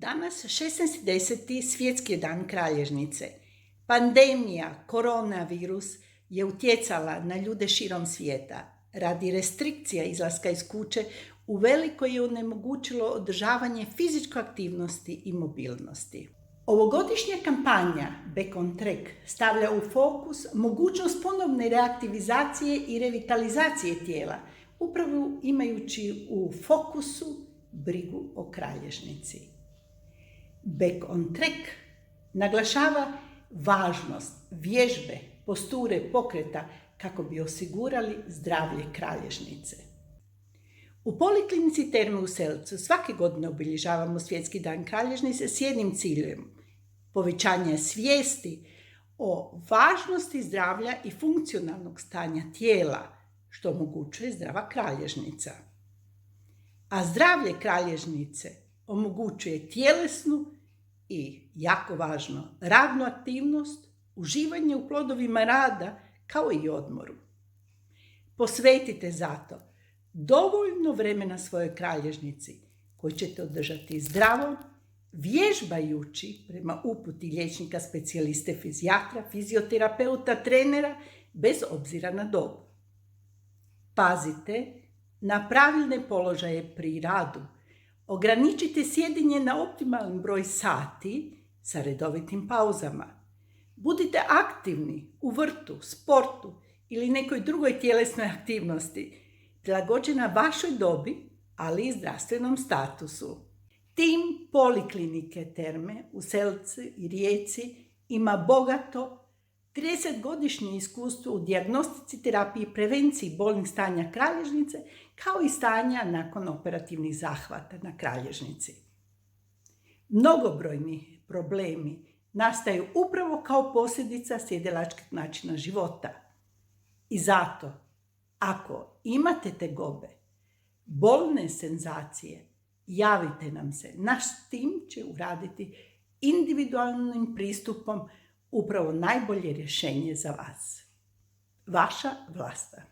Danas, 16.10. svjetski je dan kralježnice. Pandemija, koronavirus je utjecala na ljude širom svijeta. Radi restrikcija izlaska iz kuće, uveliko je onemogućilo održavanje fizičke aktivnosti i mobilnosti. Ovogodišnja kampanja Back on Track stavlja u fokus mogućnost ponovne reaktivizacije i revitalizacije tijela, upravo imajući u fokusu brigu o kralježnici. Back on Track naglašava važnost vježbe, posture, pokreta kako bi osigurali zdravlje kralježnice. U Poliklinici Terme u Selcu svake godine obilježavamo Svjetski dan kralježnice s jednim ciljem: povećanje svijesti o važnosti zdravlja i funkcionalnog stanja tijela, što omogućuje zdrava kralježnica. A zdravlje kralježnice omogućuje tjelesnu i, jako važno, radnu aktivnost, uživanje u plodovima rada, kao i odmoru. Posvetite zato dovoljno vremena svojoj kralježnici koju ćete održati zdravom, vježbajući prema uputi liječnika, specijaliste, fizijatra, fizioterapeuta, trenera, bez obzira na dob. Pazite na pravilne položaje pri radu. Ograničite sjedinje na optimalan broj sati sa redovitim pauzama. Budite aktivni u vrtu, sportu ili nekoj drugoj tjelesnoj aktivnosti, prilagođena vašoj dobi, ali i zdravstvenom statusu. Tim Poliklinike Terme u Selcu i Rijeci ima bogato 30-godišnje iskustvo u dijagnostici, terapiji i prevenciji bolnih stanja kralježnice, kao i stanja nakon operativnih zahvata na kralježnici. Mnogobrojni problemi nastaju upravo kao posljedica sjedilačkog načina života. I zato, ako imate tegobe, bolne senzacije, javite nam se. Naš tim će uraditi individualnim pristupom upravo najbolje rješenje za vas. Vaša Vlasta.